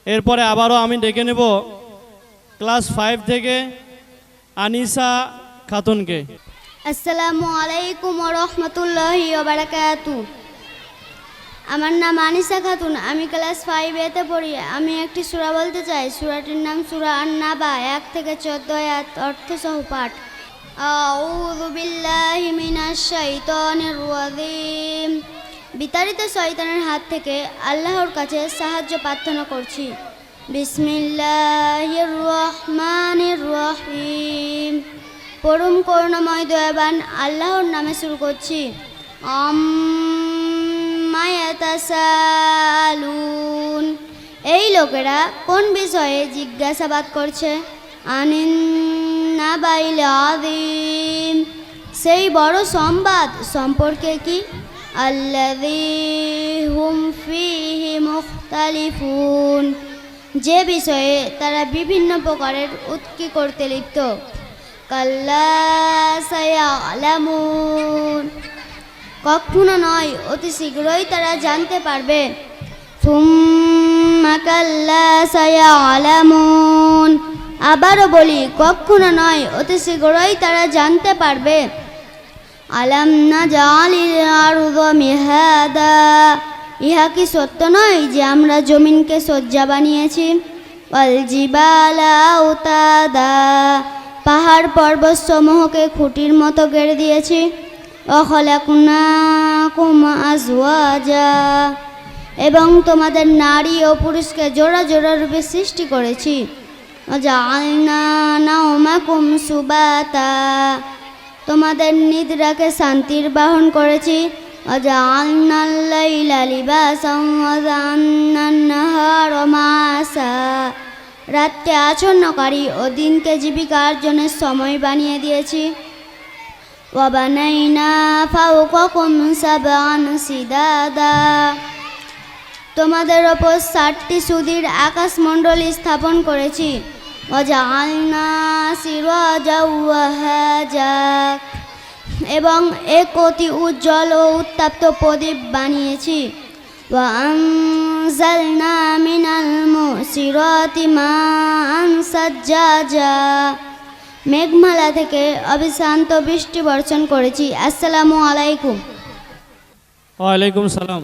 এরপরে আবারও আমি ডেকে নেব ক্লাস 5 থেকে আনিসা খাতুনকে। আসসালামু আলাইকুম ওয়া রাহমাতুল্লাহি ওয়া বারাকাতুহু। আমার নাম আনিসা খাতুন, আমি ক্লাস 5 পড়ি। আমি একটি সূরা বলতে চাই। সূরাটির নাম সূরা আন-নাবা, 1 থেকে 14 আয়াত, অর্থ সহ পাঠ। আউযু বিল্লাহি মিনাশ শাইতানির রাজিম। বিতাড়িত শয়তানের হাত থেকে আল্লাহর কাছে সাহায্য প্রার্থনা করছি। বিসমিল্লাহির রহমানির রহিম। পরম করুণাময় দয়াবান আল্লাহর নামে শুরু করছি। আম্মা ইয়াতাসালুন। এই লোকেরা কোন বিষয়ে জিজ্ঞাসাবাদ করছে? আনিন নাবাইল আযীম। সেই বড় সংবাদ সম্পর্কে কি? আল্লাযী হুম ফীহি মুখতালিফুন। যে বিষয়ে তারা বিভিন্ন প্রকারের উৎকি করতে লিপ্ত। কাল্লা সায়ালামুন। কখনো নয়, অতি শীঘ্রই তারা জানতে পারবে। সুম্মা কাল্লা সায়ালামুন। আবারও বলি, কখনো নয়, অতি শীঘ্রই তারা জানতে পারবে। আলাম নাজআলিল আরদা মিহাদা। ইহা কি সত্য নয় যে আমরা জমিনকে শয্যা বানিয়েছি? ওয়াল জিবালা আওতাদা। পাহাড় পর্বত সমূহকে খুঁটির মতো গেড়ে দিয়েছি। ওয়া খালাকনাকুম আজওয়াজা। এবং তোমাদের নারী ও পুরুষকে জোড়া জোড়া রূপে সৃষ্টি করেছি। ওয়া জাআলনা নাওমাকুম সুবাতা। তোমাদের নিদ্রাকে শান্তির বাহন করেছি। ওয়া জাআলনাল লাইলা লিবাসান ওয়া জাআলনান নাহারা মাআসা। রাতকে আচ্ছন্নকারী ও দিনকে জীবিকার জন্য সময় বানিয়ে দিয়েছি। ওয়া বানাইনা ফাওকাকুম সাবআন সিদাদা। তোমাদের ওপর 7টি সুদীর আকাশমণ্ডলী স্থাপন করেছি। ওয়া জাআলনা সিরাজাও ওয়াহাজা। এবং এক অতি উজ্জ্বল ও উত্তপ্ত প্রদীপ বানিয়েছি। ওয়া আনজালনা মিনাল মুসিরাতি মাআন সাজ্জাজা। মেঘমালা থেকে অবিশ্রান্ত বৃষ্টি বর্ষণ করেছি। আসসালামু আলাইকুম। ওয়ালাইকুম সালাম।